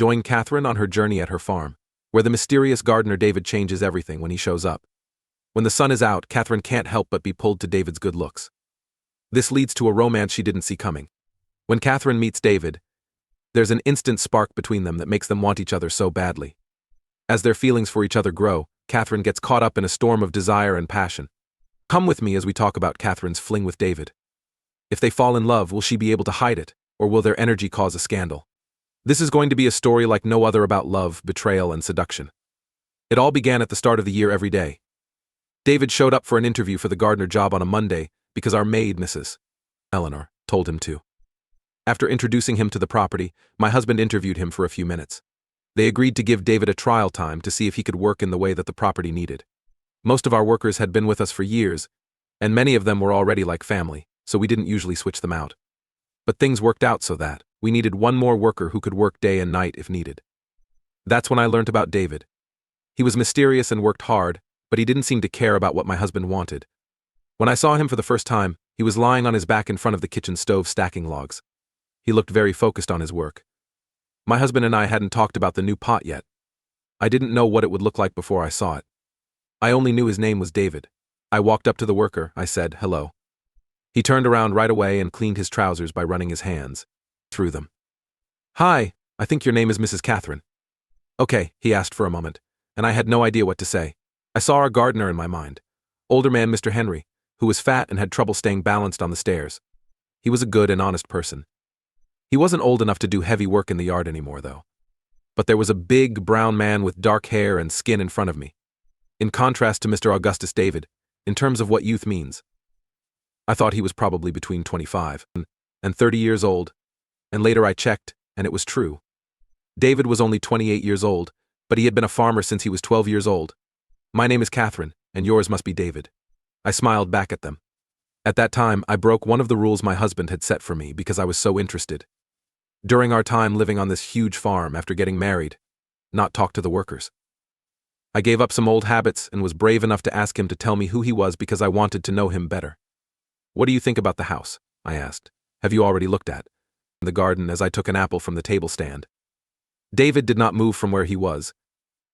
Join Catherine on her journey at her farm, where the mysterious gardener David changes everything when he shows up. When the sun is out, Catherine can't help but be pulled to David's good looks. This leads to a romance she didn't see coming. When Catherine meets David, there's an instant spark between them that makes them want each other so badly. As their feelings for each other grow, Catherine gets caught up in a storm of desire and passion. Come with me as we talk about Catherine's fling with David. If they fall in love, will she be able to hide it, or will their energy cause a scandal? This is going to be a story like no other about love, betrayal, and seduction. It all began at the start of the year every day. David showed up for an interview for the gardener job on a Monday because our maid, Mrs. Eleanor, told him to. After introducing him to the property, my husband interviewed him for a few minutes. They agreed to give David a trial time to see if he could work in the way that the property needed. Most of our workers had been with us for years, and many of them were already like family, so we didn't usually switch them out. But things worked out so that we needed one more worker who could work day and night if needed. That's when I learned about David. He was mysterious and worked hard, but he didn't seem to care about what my husband wanted. When I saw him for the first time, he was lying on his back in front of the kitchen stove stacking logs. He looked very focused on his work. My husband and I hadn't talked about the new pot yet. I didn't know what it would look like before I saw it. I only knew his name was David. I walked up to the worker, I said, "Hello." He turned around right away and cleaned his trousers by running his hands through them. "Hi, I think your name is Mrs. Catherine." "Okay," he asked for a moment, and I had no idea what to say. I saw our gardener in my mind. Older man Mr. Henry, who was fat and had trouble staying balanced on the stairs. He was a good and honest person. He wasn't old enough to do heavy work in the yard anymore, though. But there was a big, brown man with dark hair and skin in front of me. In contrast to Mr. Augustus David, in terms of what youth means. I thought he was probably between 25 and 30 years old, and later I checked, and it was true. David was only 28 years old, but he had been a farmer since he was 12 years old. "My name is Catherine, and yours must be David." I smiled back at them. At that time, I broke one of the rules my husband had set for me because I was so interested. During our time living on this huge farm after getting married, not talk to the workers. I gave up some old habits and was brave enough to ask him to tell me who he was because I wanted to know him better. "What do you think about the house?" I asked. "Have you already looked at the garden?" as I took an apple from the table stand. David did not move from where he was.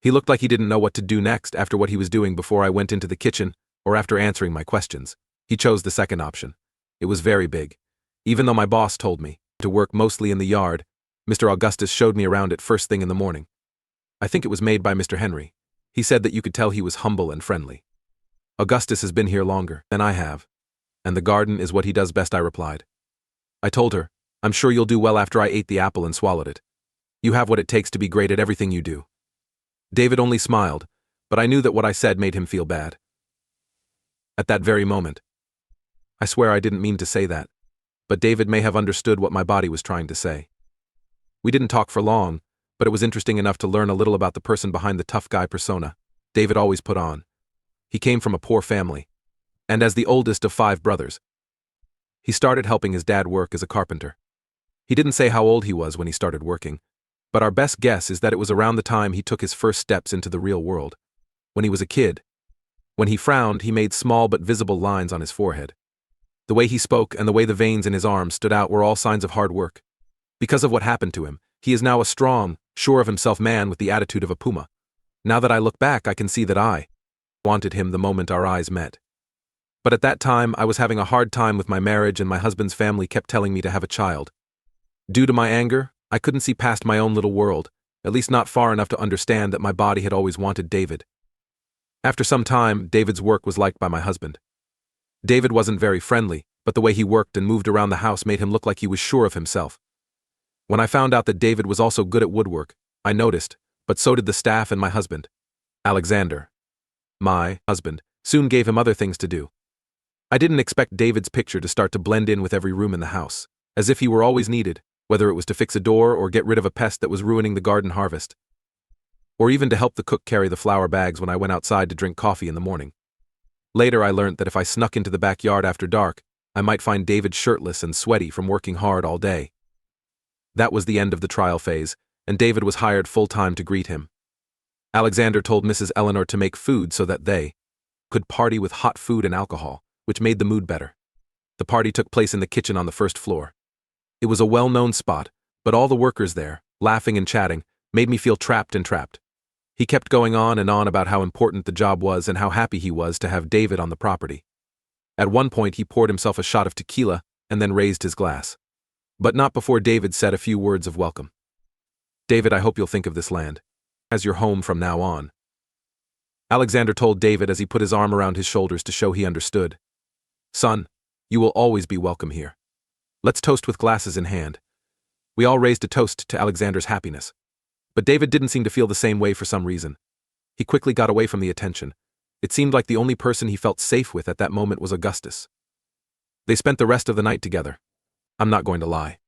He looked like he didn't know what to do next after what he was doing before I went into the kitchen or after answering my questions. He chose the second option. It was very big. Even though my boss told me to work mostly in the yard, Mr. Augustus showed me around it first thing in the morning. I think it was made by Mr. Henry. He said that you could tell he was humble and friendly. "Augustus has been here longer than I have, and the garden is what he does best," I replied. I told her, "I'm sure you'll do well after I ate the apple and swallowed it. You have what it takes to be great at everything you do." David only smiled, but I knew that what I said made him feel bad. At that very moment. I swear I didn't mean to say that, but David may have understood what my body was trying to say. We didn't talk for long, but it was interesting enough to learn a little about the person behind the tough guy persona David always put on. He came from a poor family, and as the oldest of 5 brothers, he started helping his dad work as a carpenter. He didn't say how old he was when he started working, but our best guess is that it was around the time he took his first steps into the real world. When he was a kid, when he frowned, he made small but visible lines on his forehead. The way he spoke and the way the veins in his arms stood out were all signs of hard work. Because of what happened to him, he is now a strong, sure of himself man with the attitude of a puma. Now that I look back, I can see that I wanted him the moment our eyes met. But at that time, I was having a hard time with my marriage and my husband's family kept telling me to have a child. Due to my anger, I couldn't see past my own little world, at least not far enough to understand that my body had always wanted David. After some time, David's work was liked by my husband. David wasn't very friendly, but the way he worked and moved around the house made him look like he was sure of himself. When I found out that David was also good at woodwork, I noticed, but so did the staff and my husband. Alexander, my husband, soon gave him other things to do. I didn't expect David's picture to start to blend in with every room in the house, as if he were always needed, whether it was to fix a door or get rid of a pest that was ruining the garden harvest, or even to help the cook carry the flour bags when I went outside to drink coffee in the morning. Later I learned that if I snuck into the backyard after dark, I might find David shirtless and sweaty from working hard all day. That was the end of the trial phase, and David was hired full-time to greet him. Alexander told Mrs. Eleanor to make food so that they could party with hot food and alcohol, which made the mood better. The party took place in the kitchen on the first floor. It was a well-known spot, but all the workers there, laughing and chatting, made me feel trapped and trapped. He kept going on and on about how important the job was and how happy he was to have David on the property. At one point he poured himself a shot of tequila and then raised his glass. But not before David said a few words of welcome. "David, I hope you'll think of this land as your home from now on." Alexander told David as he put his arm around his shoulders to show he understood. "Son, you will always be welcome here. Let's toast with glasses in hand." We all raised a toast to Alexander's happiness. But David didn't seem to feel the same way for some reason. He quickly got away from the attention. It seemed like the only person he felt safe with at that moment was Augustus. They spent the rest of the night together. I'm not going to lie.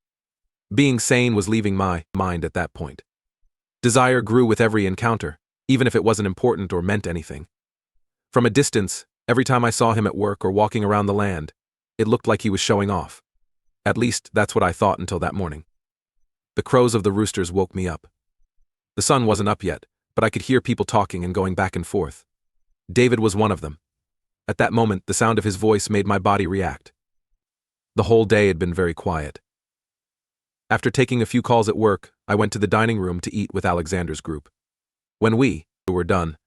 Being sane was leaving my mind at that point. Desire grew with every encounter, even if it wasn't important or meant anything. From a distance, every time I saw him at work or walking around the land, it looked like he was showing off. At least, that's what I thought until that morning. The crows of the roosters woke me up. The sun wasn't up yet, but I could hear people talking and going back and forth. David was one of them. At that moment, the sound of his voice made my body react. The whole day had been very quiet. After taking a few calls at work, I went to the dining room to eat with Alexander's group. When we were done,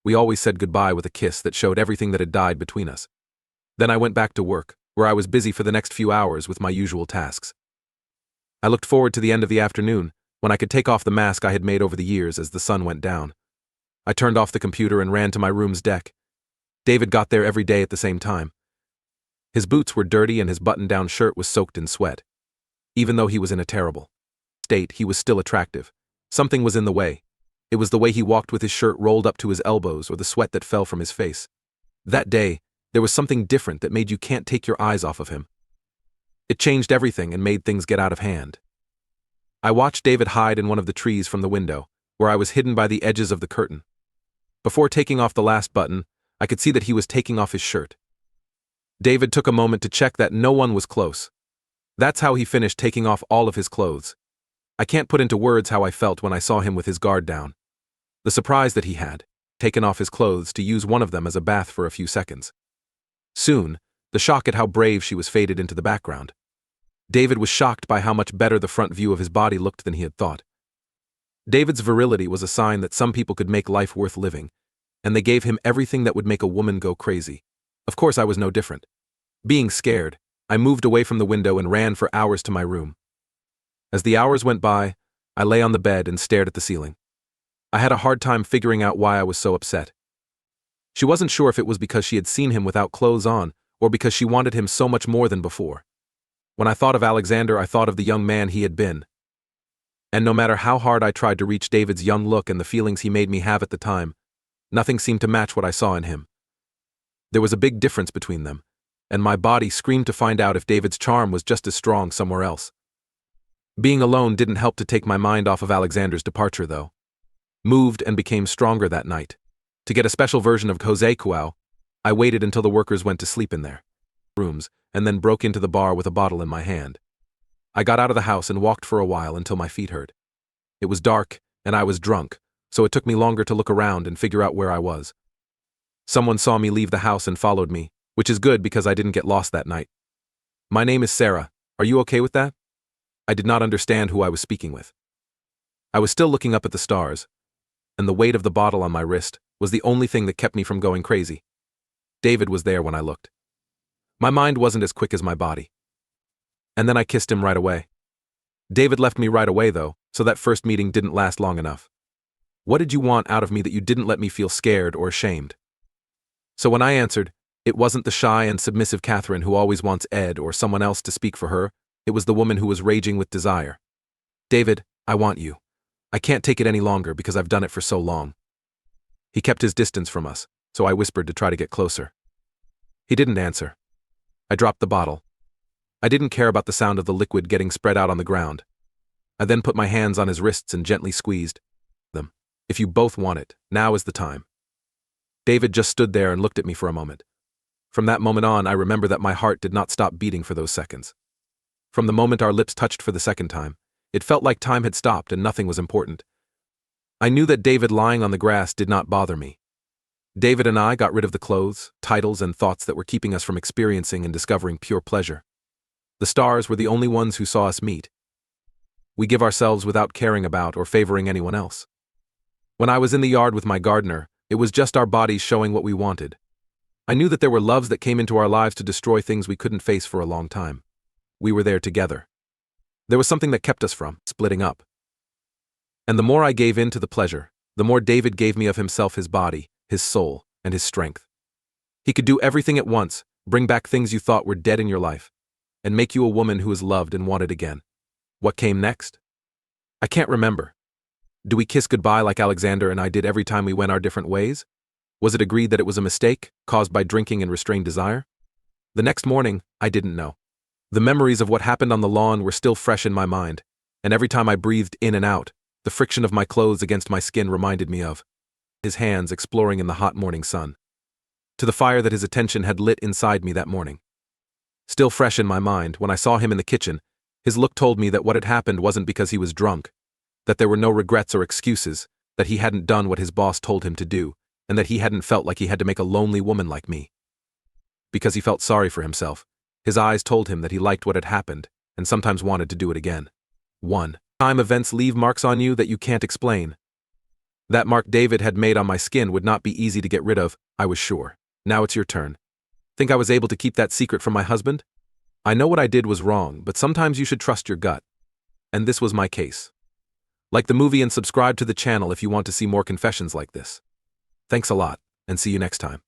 we always said goodbye with a kiss that showed everything that had died between us. Then I went back to work, where I was busy for the next few hours with my usual tasks. I looked forward to the end of the afternoon, when I could take off the mask I had made over the years as the sun went down. I turned off the computer and ran to my room's deck. David got there every day at the same time. His boots were dirty and his button-down shirt was soaked in sweat. Even though he was in a terrible state, he was still attractive. Something was in the way. It was the way he walked with his shirt rolled up to his elbows or the sweat that fell from his face. That day, there was something different that made you can't take your eyes off of him. It changed everything and made things get out of hand. I watched David hide in one of the trees from the window, where I was hidden by the edges of the curtain. Before taking off the last button, I could see that he was taking off his shirt. David took a moment to check that no one was close. That's how he finished taking off all of his clothes. I can't put into words how I felt when I saw him with his guard down. The surprise that he had taken off his clothes to use one of them as a bath for a few seconds. Soon, the shock at how brave she was faded into the background. David was shocked by how much better the front view of his body looked than he had thought. David's virility was a sign that some people could make life worth living, and they gave him everything that would make a woman go crazy. Of course, I was no different. Being scared, I moved away from the window and ran for hours to my room. As the hours went by, I lay on the bed and stared at the ceiling. I had a hard time figuring out why I was so upset. She wasn't sure if it was because she had seen him without clothes on, or because she wanted him so much more than before. When I thought of Alexander, I thought of the young man he had been. And no matter how hard I tried to reach David's young look and the feelings he made me have at the time, nothing seemed to match what I saw in him. There was a big difference between them, and my body screamed to find out if David's charm was just as strong somewhere else. Being alone didn't help to take my mind off of Alexander's departure, though. Moved and became stronger that night. To get a special version of Jose Cuau, I waited until the workers went to sleep in their rooms, and then broke into the bar with a bottle in my hand. I got out of the house and walked for a while until my feet hurt. It was dark, and I was drunk, so it took me longer to look around and figure out where I was. Someone saw me leave the house and followed me, which is good because I didn't get lost that night. "My name is Sarah. Are you okay with that?" I did not understand who I was speaking with. I was still looking up at the stars, and the weight of the bottle on my wrist was the only thing that kept me from going crazy. David was there when I looked. My mind wasn't as quick as my body. And then I kissed him right away. David left me right away, though, so that first meeting didn't last long enough. What did you want out of me that you didn't let me feel scared or ashamed? So when I answered, it wasn't the shy and submissive Catherine who always wants Ed or someone else to speak for her. It was the woman who was raging with desire. "David, I want you. I can't take it any longer because I've done it for so long." He kept his distance from us, so I whispered to try to get closer. He didn't answer. I dropped the bottle. I didn't care about the sound of the liquid getting spread out on the ground. I then put my hands on his wrists and gently squeezed them. "If you both want it, now is the time." David just stood there and looked at me for a moment. From that moment on, I remember that my heart did not stop beating for those seconds. From the moment our lips touched for the second time, it felt like time had stopped and nothing was important. I knew that David lying on the grass did not bother me. David and I got rid of the clothes, titles, and thoughts that were keeping us from experiencing and discovering pure pleasure. The stars were the only ones who saw us meet. we give ourselves without caring about or favoring anyone else. When I was in the yard with my gardener, it was just our bodies showing what we wanted. I knew that there were loves that came into our lives to destroy things we couldn't face for a long time. We were there together. There was something that kept us from splitting up. And the more I gave in to the pleasure, the more David gave me of himself, his body, his soul, and his strength. He could do everything at once, bring back things you thought were dead in your life, and make you a woman who is loved and wanted again. What came next? I can't remember. Do we kiss goodbye like Alexander and I did every time we went our different ways? Was it agreed that it was a mistake, caused by drinking and restrained desire? The next morning, I didn't know. The memories of what happened on the lawn were still fresh in my mind, and every time I breathed in and out, the friction of my clothes against my skin reminded me of his hands exploring in the hot morning sun, to the fire that his attention had lit inside me that morning. Still fresh in my mind, when I saw him in the kitchen, his look told me that what had happened wasn't because he was drunk, that there were no regrets or excuses, that he hadn't done what his boss told him to do, and that he hadn't felt like he had to make a lonely woman like me. Because he felt sorry for himself, his eyes told him that he liked what had happened, and sometimes wanted to do it again. 1. Time events leave marks on you that you can't explain. That mark David had made on my skin would not be easy to get rid of, I was sure. Now it's your turn. Think I was able to keep that secret from my husband? I know what I did was wrong, but sometimes you should trust your gut. And this was my case. Like the movie and subscribe to the channel if you want to see more confessions like this. Thanks a lot, and see you next time.